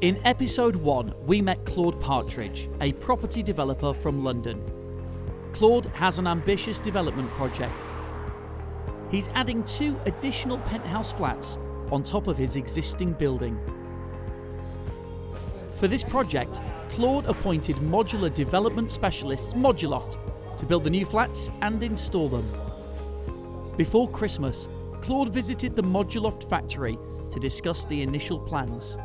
In episode 1, we met Claude Partridge, a property developer from London. Claude has an ambitious development project. He's adding 2 additional penthouse flats on top of his existing building. For this project, Claude appointed modular development specialists Moduloft to build the new flats and install them. Before Christmas, Claude visited the Moduloft factory to discuss the initial plans.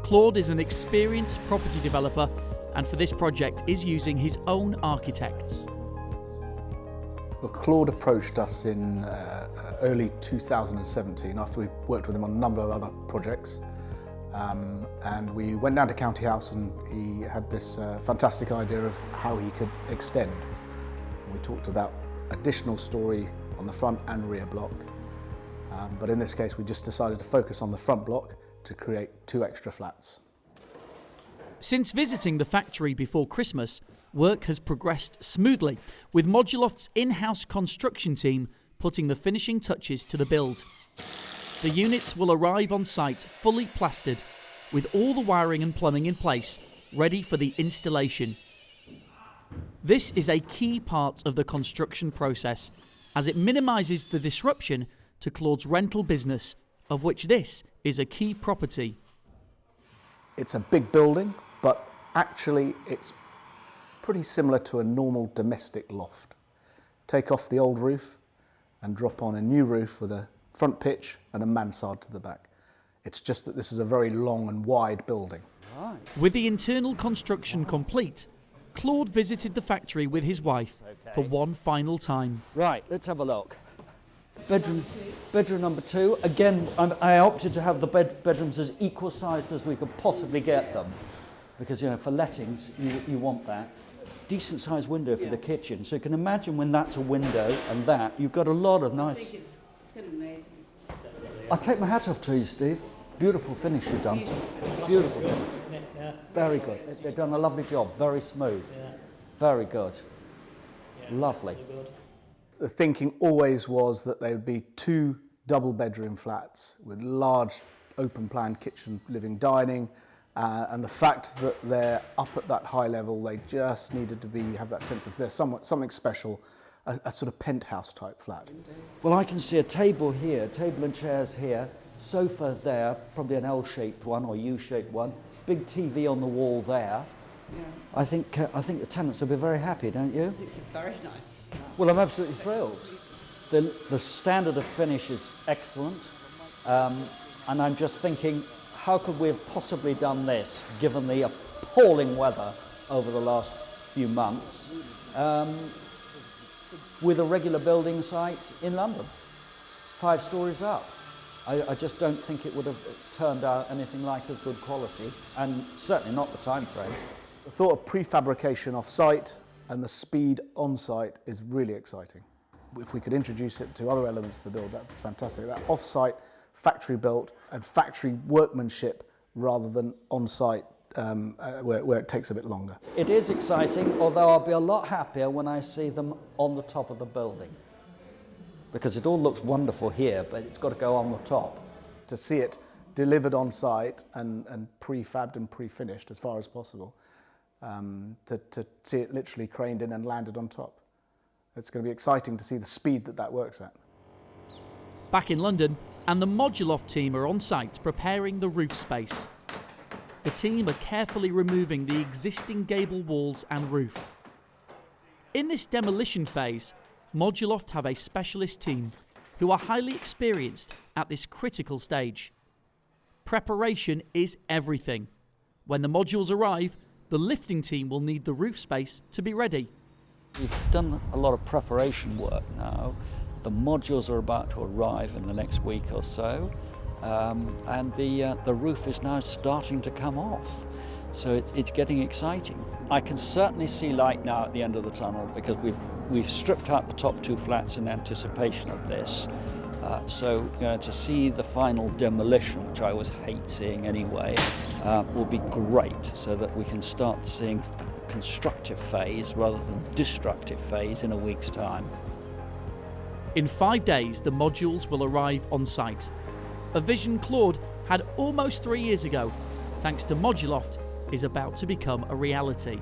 Claude is an experienced property developer and for this project is using his own architects. Well, Claude approached us in early 2017 after we worked with him on a number of other projects. And we went down to County House and he had this fantastic idea of how he could extend. We talked about additional story on the front and rear block. But in this case, we just decided to focus on the front block to create 2 extra flats. Since visiting the factory before Christmas, work has progressed smoothly, with Moduloft's in-house construction team putting the finishing touches to the build. The units will arrive on site fully plastered, with all the wiring and plumbing in place, ready for the installation. This is a key part of the construction process, as it minimises the disruption to Claude's rental business, of which this is a key property. It's a big building, but actually it's pretty similar to a normal domestic loft. Take off the old roof and drop on a new roof with a front pitch and a mansard to the back. It's just that this is a very long and wide building. Right. With the internal construction complete, Claude visited the factory with his wife for one final time. Right, let's have a look. Bedroom number 2. Again, I opted to have the bedrooms as equal sized as we could possibly get them, because for lettings you want that. Decent sized window for the kitchen, so you can imagine when that's a window and that you've got a lot of nice. I think it's going to be amazing. I take my hat off to you, Steve. Beautiful finish you've done. Beautiful finish. Very good. They've done a lovely job. Very smooth. Very good. Lovely. The thinking always was that there would be 2 double bedroom flats with large open plan kitchen, living, dining, and the fact that they're up at that high level, they just needed to have that sense of there's something special, a sort of penthouse type flat. Well, I can see a table here, table and chairs here, sofa there, probably an L-shaped one or U-shaped one, big TV on the wall there. Yeah. I think the tenants will be very happy, don't you? It's very nice. Well, I'm absolutely thrilled. The standard of finish is excellent, and I'm just thinking, how could we have possibly done this, given the appalling weather over the last few months, with a regular building site in London, 5 stories up? I just don't think it would have turned out anything like as good quality, and certainly not the time frame. The thought of prefabrication off-site and the speed on-site is really exciting. If we could introduce it to other elements of the build, that's fantastic. That off-site, factory built and factory workmanship rather than on-site where it takes a bit longer. It is exciting, although I'll be a lot happier when I see them on the top of the building, because it all looks wonderful here, but it's got to go on the top. To see it delivered on-site and prefabbed and pre-finished as far as possible, to see it literally craned in and landed on top. It's going to be exciting to see the speed that works at. Back in London, and the Moduloft team are on site preparing the roof space. The team are carefully removing the existing gable walls and roof. In this demolition phase, Moduloft have a specialist team who are highly experienced at this critical stage. Preparation is everything. When the modules arrive, the lifting team will need the roof space to be ready. We've done a lot of preparation work now. The modules are about to arrive in the next week or so, and the roof is now starting to come off. So it's getting exciting. I can certainly see light now at the end of the tunnel, because we've stripped out the top 2 flats in anticipation of this. So to see the final demolition, which I always hate seeing anyway, will be great, so that we can start seeing a constructive phase rather than destructive phase in a week's time. In 5 days, the modules will arrive on site. A vision Claude had almost 3 years ago thanks to Moduloft, is about to become a reality.